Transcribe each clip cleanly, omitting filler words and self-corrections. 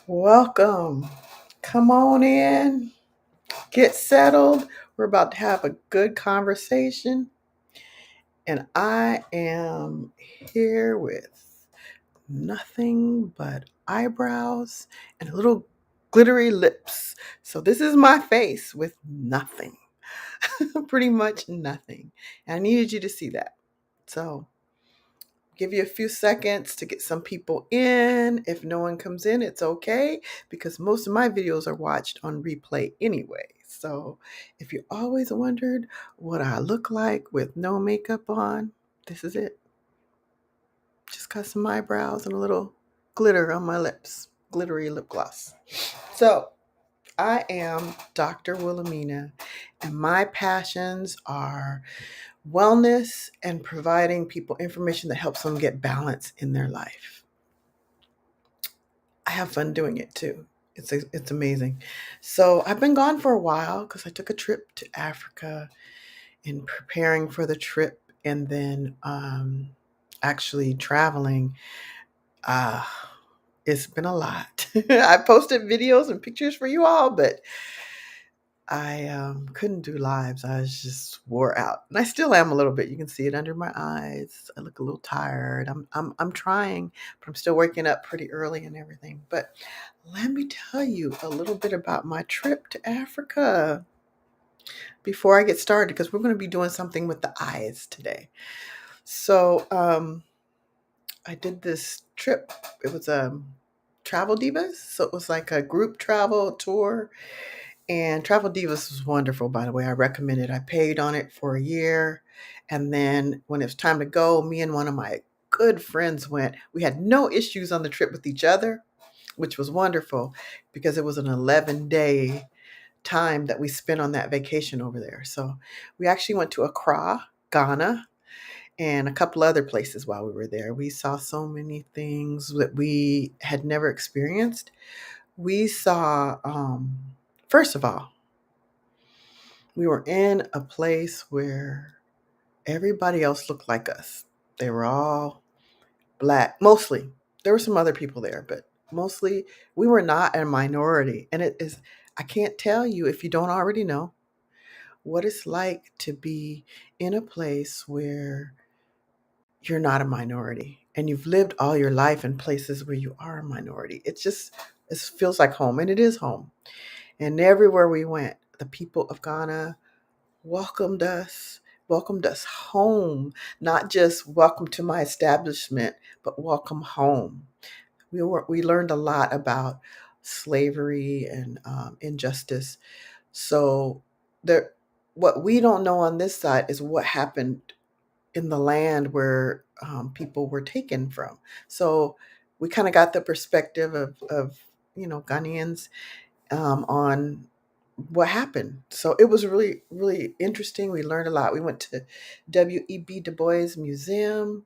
Welcome. Come on in, get settled. We're about to have a good conversation. And I am here with nothing but eyebrows and little glittery lips. So, this is my face with nothing, pretty much nothing. And I needed you to see that. So, give you a few seconds to get some people in. If no one comes in, it's okay because most of my videos are watched on replay anyway. So if you always wondered what I look like with no makeup on, this is it. Just got some eyebrows and a little glitter on my lips, glittery lip gloss. So I am Dr. Wilhelmina, and my passions are wellness and providing people information that helps them get balance in their life. I have fun doing it too. It's amazing. So I've been gone for a while because I took a trip to Africa in preparing for the trip and then actually traveling. Uh, it's been a lot. I posted videos and pictures for you all, but I couldn't do lives. I was just wore out, and I still am a little bit. You can see it under my eyes. I look a little tired. I'm trying, but I'm still waking up pretty early and everything. But let me tell you a little bit about my trip to Africa before I get started, because we're going to be doing something with the eyes today. So I did this trip. It was a Travel Divas, so it was like a group travel tour. And Travel Divas was wonderful, by the way. I recommend it. I paid on it for a year. And then when it was time to go, me and one of my good friends went. We had no issues on the trip with each other, which was wonderful because it was an 11-day time that we spent on that vacation over there. So we actually went to Accra, Ghana, and a couple other places while we were there. We saw so many things that we had never experienced. We saw, first of all, we were in a place where everybody else looked like us. They were all black, mostly. There were some other people there, but mostly we were not a minority. And it is, I can't tell you if you don't already know what it's like to be in a place where you're not a minority and you've lived all your life in places where you are a minority. It feels like home, and it is home. And everywhere we went, the people of Ghana welcomed us home, not just welcome to my establishment, but welcome home. We learned a lot about slavery and injustice. So there, what we don't know on this side is what happened in the land where people were taken from. So we kind of got the perspective of Ghanaians on what happened. So it was really, really interesting. We learned a lot. We went to W.E.B. Du Bois Museum,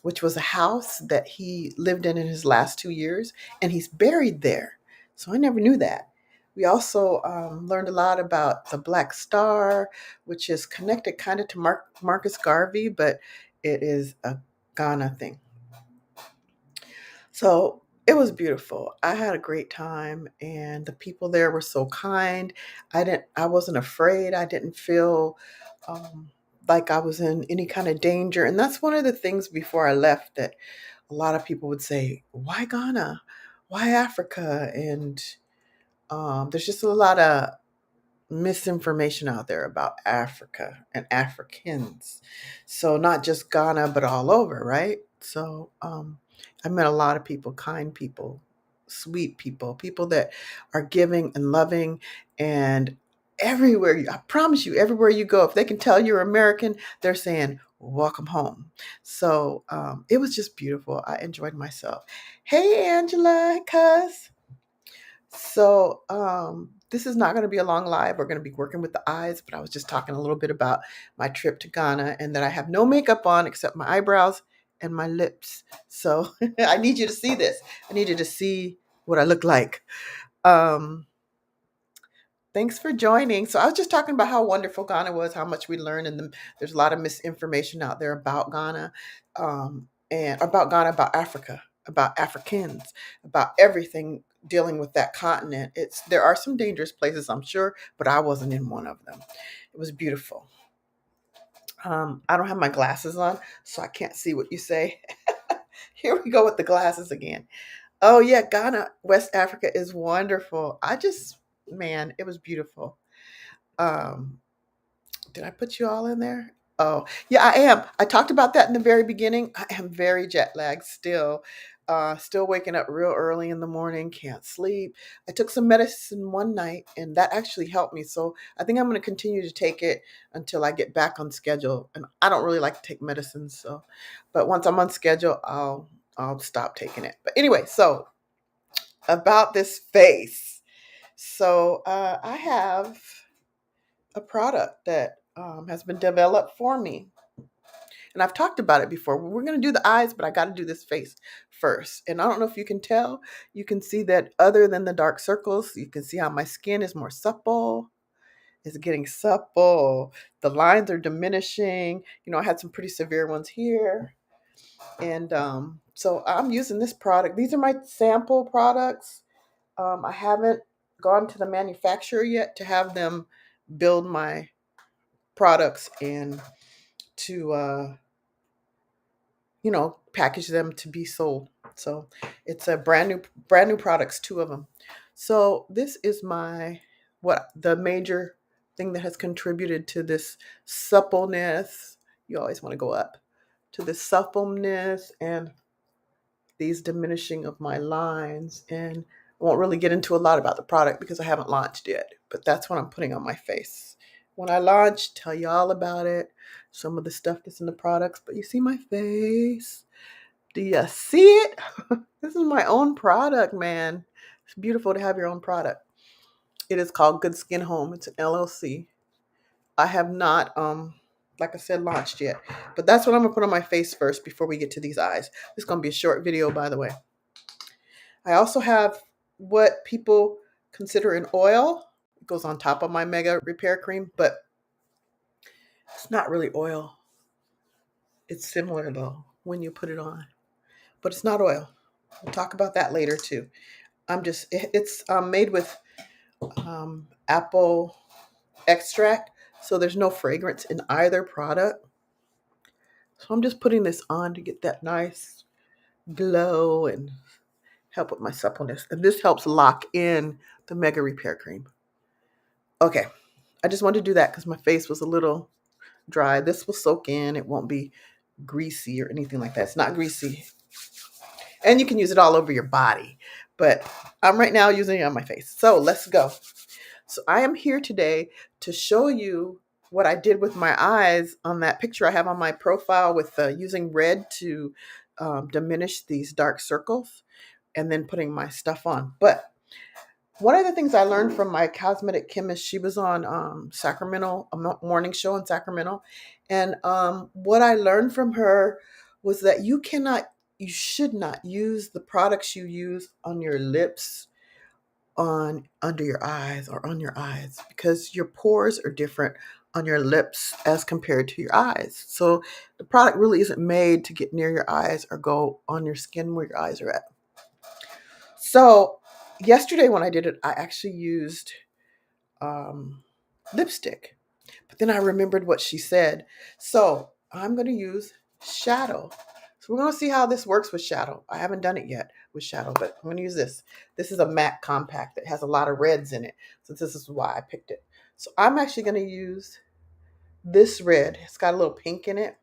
which was a house that he lived in his last 2 years, and he's buried there. So I never knew that. We also learned a lot about the Black Star, which is connected kind of to Marcus Garvey, but it is a Ghana thing. So it was beautiful. I had a great time, and the people there were so kind. I wasn't afraid. I didn't feel um, like I was in any kind of danger. And that's one of the things before I left that a lot of people would say, "Why Ghana? Why Africa?" And there's just a lot of misinformation out there about Africa and Africans. So not just Ghana, but all over, right? So I met a lot of people, kind people, sweet people, people that are giving and loving. And I promise you, everywhere you go, if they can tell you're American, they're saying, welcome home. So it was just beautiful. I enjoyed myself. Hey, Angela, cuz. So, this is not going to be a long live. We're going to be working with the eyes, but I was just talking a little bit about my trip to Ghana and that I have no makeup on except my eyebrows and my lips. So, I need you to see this. I need you to see what I look like. Um, Thanks for joining. So, I was just talking about how wonderful Ghana was, how much we learned, and there's a lot of misinformation out there about Ghana, and about Ghana, about Africa, about Africans, about everything. dealing with that continent. There are some dangerous places, I'm sure, but I wasn't in one of them. It was beautiful. I don't have my glasses on, so I can't see what you say. Here we go with the glasses again. Oh yeah, Ghana, West Africa is wonderful. Man, it was beautiful. Um, did I put you all in there? Oh, yeah, I am. I talked about that in the very beginning. I am very jet lagged still. Still waking up real early in the morning, can't sleep. I took some medicine one night and that actually helped me. So I think I'm going to continue to take it until I get back on schedule. And I don't really like to take medicines, so but once I'm on schedule, I'll stop taking it. But anyway, so about this face. So I have a product that has been developed for me. And I've talked about it before. We're going to do the eyes, but I got to do this face first. And I don't know if you can tell, you can see that other than the dark circles, you can see how my skin is more supple. It's getting supple. The lines are diminishing. I had some pretty severe ones here. And so I'm using this product. These are my sample products. I haven't gone to the manufacturer yet to have them build my products and to package them to be sold. So it's a brand new products, two of them. So this is what the major thing that has contributed to this suppleness. You always want to go up to the suppleness and these diminishing of my lines. And I won't really get into a lot about the product because I haven't launched yet, but that's what I'm putting on my face. When I launch, tell you all about it, some of the stuff that's in the products, but you see my face. Do you see it? This is my own product, man. It's beautiful to have your own product. It is called Good Skin Home. It's an LLC. I have not, like I said, launched yet, but that's what I'm gonna put on my face first before we get to these eyes. This is gonna be a short video, by the way. I also have what people consider an oil. It goes on top of my Mega Repair Cream, but it's not really oil. It's similar though when you put it on, but it's not oil. We'll talk about that later too. It's made with apple extract, so there's no fragrance in either product. So I'm just putting this on to get that nice glow and help with my suppleness. And this helps lock in the Mega Repair Cream. Okay, I just wanted to do that because my face was a little dry. This will soak in. It won't be greasy or anything like that. It's not greasy. And you can use it all over your body. But I'm right now using it on my face. So let's go. So I am here today to show you what I did with my eyes on that picture I have on my profile with using red to diminish these dark circles and then putting my stuff on. But one of the things I learned from my cosmetic chemist, she was on Sacramento, a morning show in Sacramento. And what I learned from her was that you should not use the products you use on your lips, on under your eyes or on your eyes, because your pores are different on your lips as compared to your eyes. So the product really isn't made to get near your eyes or go on your skin where your eyes are at. So yesterday when I did it, I actually used um, lipstick, but then I remembered what she said. So I'm going to use shadow. So we're going to see how this works with shadow. I haven't done it yet with shadow, but I'm going to use this. This is a matte compact that has a lot of reds in it. So this is why I picked it. So I'm actually going to use this red. It's got a little pink in it,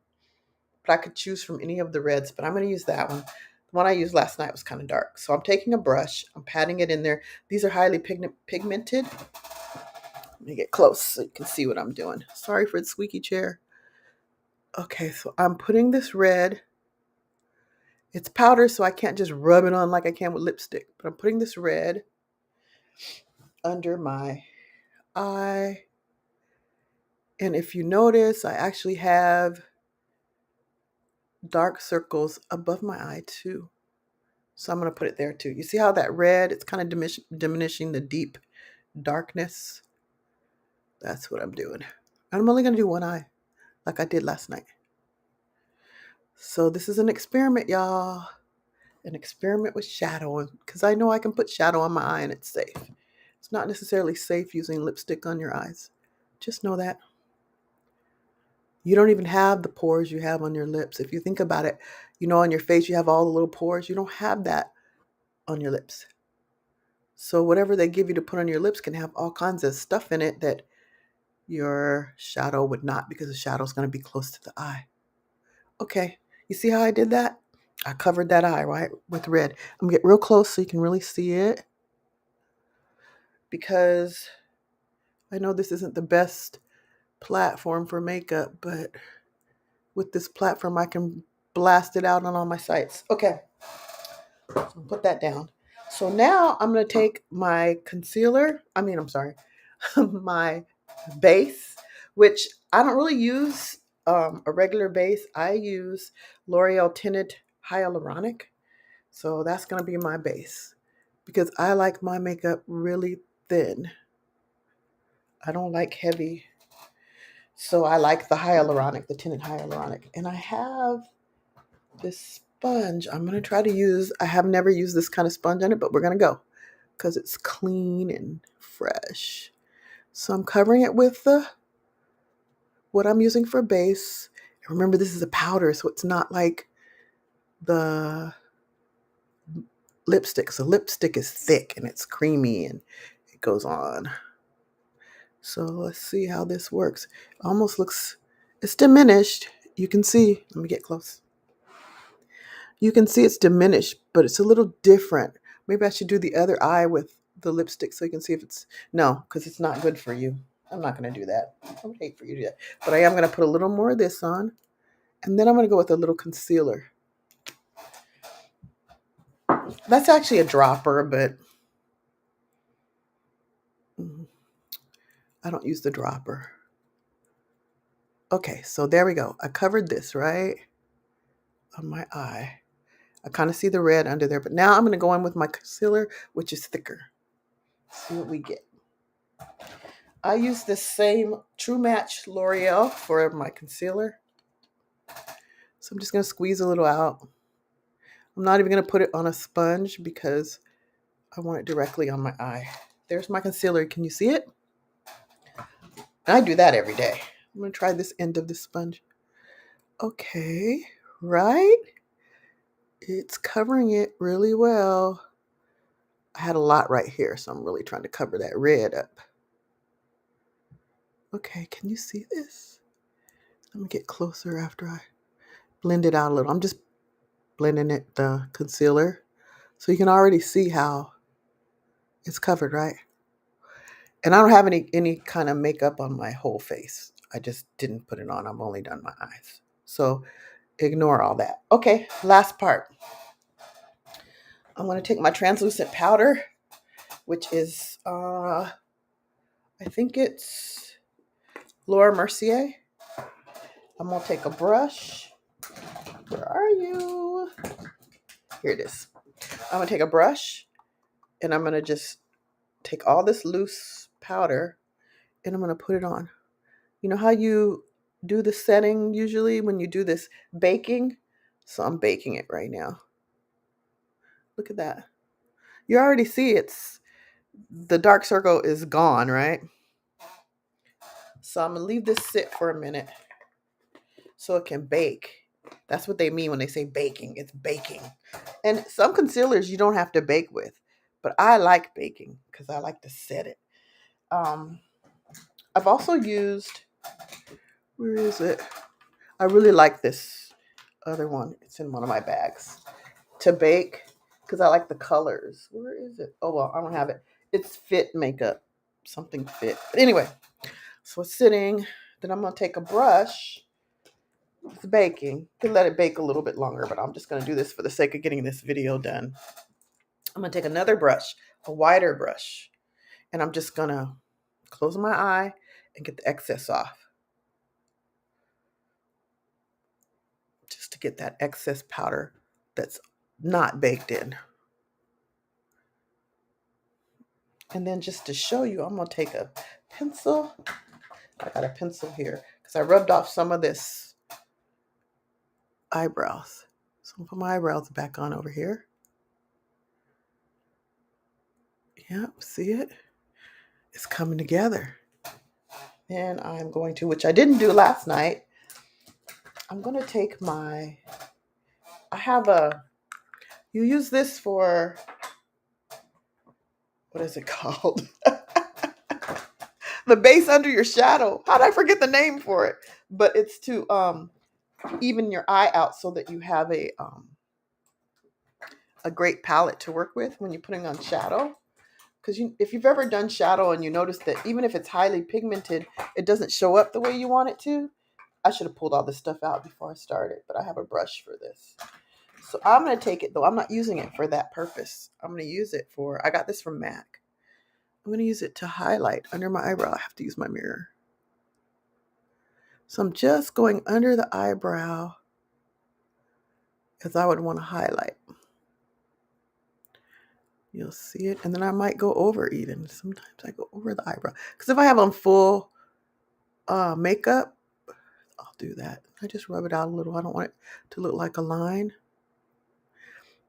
but I could choose from any of the reds, but I'm going to use that one. The one I used last night was kind of dark. So I'm taking a brush, I'm patting it in there. These are highly pigmented. Let me get close so you can see what I'm doing. Sorry for the squeaky chair. Okay, so I'm putting this red. It's powder, so I can't just rub it on like I can with lipstick, but I'm putting this red under my eye. And if you notice, I actually have dark circles above my eye too. So I'm going to put it there too. You see how that red, it's kind of diminishing the deep darkness. That's what I'm doing. I'm only going to do one eye like I did last night. So this is an experiment, y'all. and experiment with shadow because I know I can put shadow on my eye and it's safe. It's not necessarily safe using lipstick on your eyes. Just know that. You don't even have the pores you have on your lips. If you think about it, on your face you have all the little pores. You don't have that on your lips. So whatever they give you to put on your lips can have all kinds of stuff in it that your shadow would not, because the shadow is going to be close to the eye. Okay, you see how I did that? I covered that eye, right, with red. I'm going to get real close so you can really see it, because I know this isn't the best platform for makeup, but with this platform I can blast it out on all my sites. Okay, so I'll put that down. So now I'm going to take my my base, which I don't really use a regular base. I use L'Oreal Tinted Hyaluronic. So that's going to be my base because I like my makeup really thin. I don't like heavy. So I like the hyaluronic, the tinted hyaluronic. And I have this sponge I'm going to try to use. I have never used this kind of sponge on it, but we're going to go because it's clean and fresh. So I'm covering it with what I'm using for base. And remember, this is a powder, so it's not like the lipstick. So lipstick is thick and it's creamy and it goes on. So let's see how this works. Almost looks, it's diminished. You can see, let me get close. You can see it's diminished, but it's a little different. Maybe I should do the other eye with the lipstick so you can see if it's, no, because it's not good for you. I'm not going to do that. I would hate for you to do that. But I am going to put a little more of this on. And then I'm going to go with a little concealer. That's actually a dropper, but I don't use the dropper. Okay, so there we go. I covered this, right? On my eye. I kind of see the red under there, but now I'm going to go in with my concealer, which is thicker. See what we get. I use this same True Match L'Oreal for my concealer. So I'm just going to squeeze a little out. I'm not even going to put it on a sponge because I want it directly on my eye. There's my concealer. Can you see it? And I do that every day. I'm going to try this end of the sponge. Okay, right? It's covering it really well. I had a lot right here, so I'm really trying to cover that red up. Okay, can you see this? Let me get closer after I blend it out a little. I'm just blending it, the concealer. So you can already see how it's covered, right? And I don't have any kind of makeup on my whole face. I just didn't put it on. I've only done my eyes. So ignore all that. Okay, last part. I'm going to take my translucent powder, which is, I think it's Laura Mercier. I'm going to take a brush. Where are you? Here it is. I'm going to take a brush and I'm going to just take all this loose powder and I'm going to put it on. You know how you do the setting usually when you do this baking? So I'm baking it right now. Look at that. You already see the dark circle is gone, right? So I'm going to leave this sit for a minute so it can bake. That's what they mean when they say baking. It's baking. And some concealers you don't have to bake with, but I like baking because I like to set it. I've also used, where is it? I really like this other one. It's in one of my bags to bake because I like the colors. Where is it? Oh, well, I don't have it. It's Fit Makeup, something Fit. But anyway, so it's sitting. Then I'm going to take a brush. It's baking. You can let it bake a little bit longer, but I'm just going to do this for the sake of getting this video done. I'm going to take another brush, a wider brush, and I'm just going to close my eye and get the excess off. Just to get that excess powder that's not baked in. And then just to show you, I'm going to take a pencil. I got a pencil here because I rubbed off some of this eyebrows. So I'll put my eyebrows back on over here. Yep, see it? It's coming together. And I'm going to, which I didn't do last night, I'm going to take I have you use this for, what is it called? The base under your shadow. How did I forget the name for it? But it's to even your eye out so that you have a great palette to work with when you're putting on shadow. Because if you've ever done shadow and you notice that even if it's highly pigmented, it doesn't show up the way you want it to. I should have pulled all this stuff out before I started, but I have a brush for this. So I'm going to take it, though. I'm not using it for that purpose. I'm going to use it for, I got this from MAC. I'm going to use it to highlight under my eyebrow. I have to use my mirror. So I'm just going under the eyebrow as I would want to highlight. You'll see it. And then I might go over even. Sometimes I go over the eyebrow. Because if I have on full makeup, I'll do that. I just rub it out a little. I don't want it to look like a line.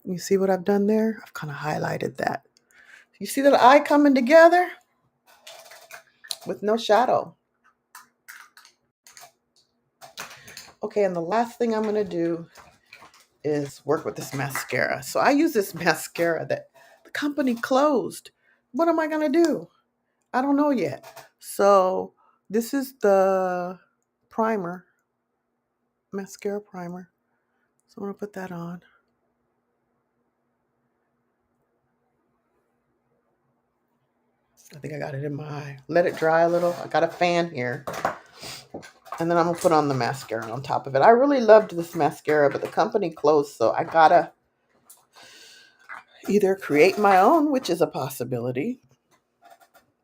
You see what I've done there? I've kind of highlighted that. You see that eye coming together with no shadow. Okay, and the last thing I'm going to do is work with this mascara. So I use this mascara that the company closed. What am I going to do? I don't know yet. So this is the primer, mascara primer. So I'm going to put that on. I think I got it in my eye. Let it dry a little. I got a fan here. And then I'm going to put on the mascara on top of it. I really loved this mascara, but the company closed, so I got to either create my own, which is a possibility.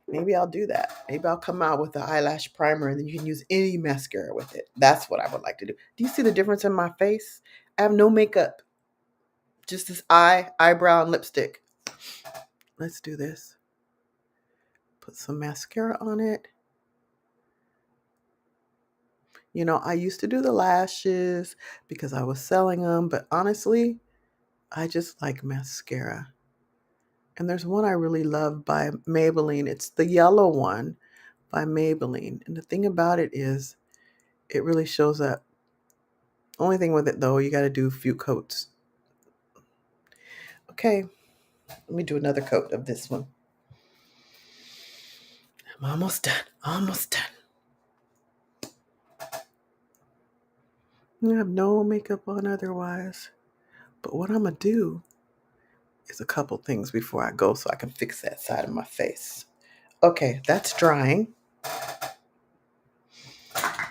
Maybe I'll do that. Maybe I'll come out with the eyelash primer and then you can use any mascara with it. That's what I would like to do. Do you see the difference in my face? I have no makeup. Just this eyebrow, and lipstick. Let's do this. Put some mascara on it. You know, I used to do the lashes because I was selling them, but honestly, I just like mascara. And there's one I really love by Maybelline. It's the yellow one by Maybelline. And the thing about it is, it really shows up. Only thing with it, though, you got to do a few coats. Okay, let me do another coat of this one. I'm almost done. Almost done. I have no makeup on otherwise. But what I'm going to do is a couple things before I go so I can fix that side of my face. Okay, that's drying.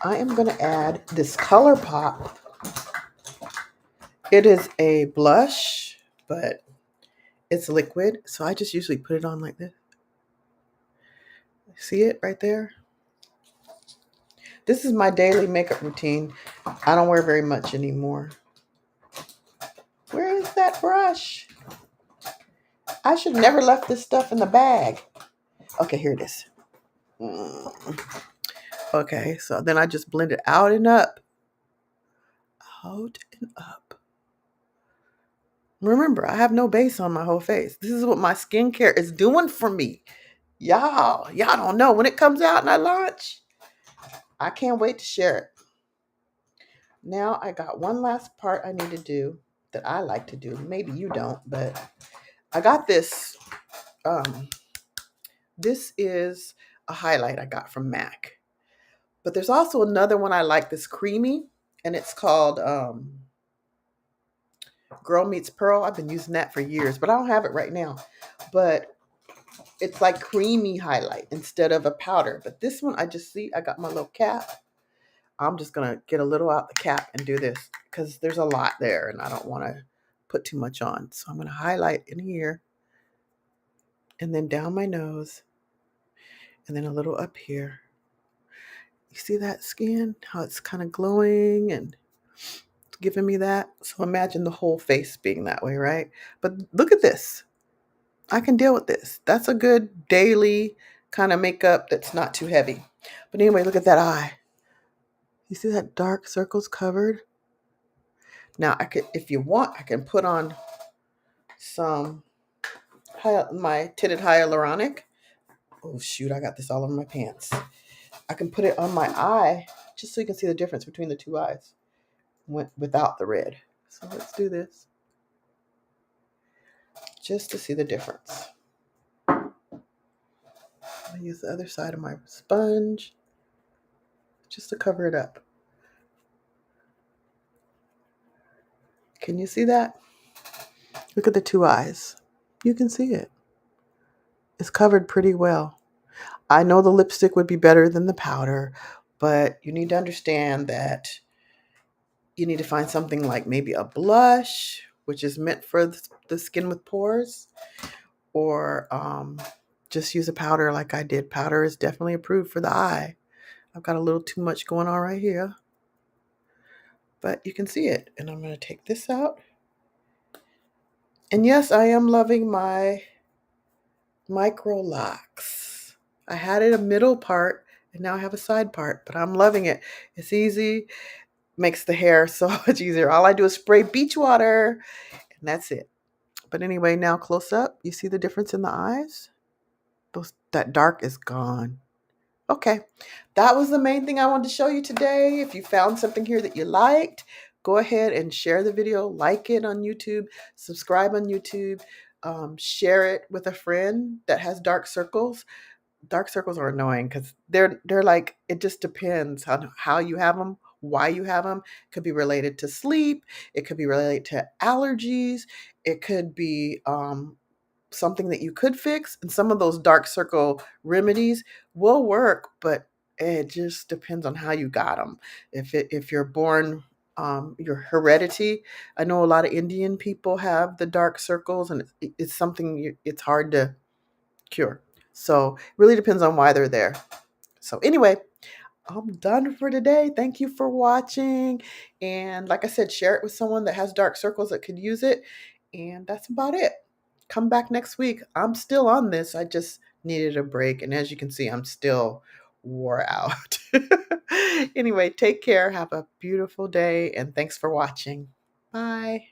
I am going to add this ColourPop. It is a blush, but it's liquid. So I just usually put it on like this. See it right there? This is my daily makeup routine. I don't wear very much anymore. Where is that brush? I should never left this stuff in the bag. Okay, here it is. Okay, so then I just blend it out and up. Out and up. Remember, I have no base on my whole face. This is what my skincare is doing for me. Y'all don't know. When it comes out and I launch, I can't wait to share it. Now I got one last part I need to do that I like to do. Maybe you don't, but I got this. This is a highlight I got from MAC. But there's also another one I like that's creamy, and it's called Girl Meets Pearl. I've been using that for years, but I don't have it right now. But it's like creamy highlight instead of a powder. But this one, I just see, I got my little cap. I'm just going to get a little out the cap and do this because there's a lot there and I don't want to put too much on. So I'm going to highlight in here and then down my nose and then a little up here. You see that skin? How it's kind of glowing and it's giving me that. So imagine the whole face being that way, right? But look at this. I can deal with this. That's a good daily kind of makeup that's not too heavy. But anyway, look at that eye. You see that dark circles covered? Now I could, if you want, I can put on some my tinted hyaluronic. Oh shoot, I got this all over my pants. I can put it on my eye just so you can see the difference between the two eyes without the red. So let's do this just to see the difference. I use the other side of my sponge just to cover it up. Can you see that? Look at the two eyes. You can see it. It's covered pretty well. I know the lipstick would be better than the powder, but you need to understand that you need to find something like maybe a blush, which is meant for the skin with pores, or just use a powder like I did. Powder is definitely approved for the eye. I've got a little too much going on right here, but you can see it. And I'm going to take this out. And yes, I am loving my micro locks. I had it a middle part and now I have a side part, but I'm loving it. It's easy, makes the hair so much easier. All I do is spray beach water and that's it. But anyway, now close up, you see the difference in the eyes? That dark is gone. Okay, that was the main thing I wanted to show you today. If you found something here that you liked, go ahead and share the video, like it on YouTube, subscribe on YouTube, share it with a friend that has dark circles. Dark circles are annoying because they're like, it just depends on how you have them, why you have them. It could be related to sleep. It could be related to allergies. It could be something that you could fix. And some of those dark circle remedies will work, but it just depends on how you got them. If you're born, your heredity. I know a lot of Indian people have the dark circles, and it's something it's hard to cure. So it really depends on why they're there. So anyway, I'm done for today. Thank you for watching. And like I said, share it with someone that has dark circles that could use it. And that's about it. Come back next week. I'm still on this. I just needed a break. And as you can see, I'm still wore out. Anyway, take care. Have a beautiful day. And thanks for watching. Bye.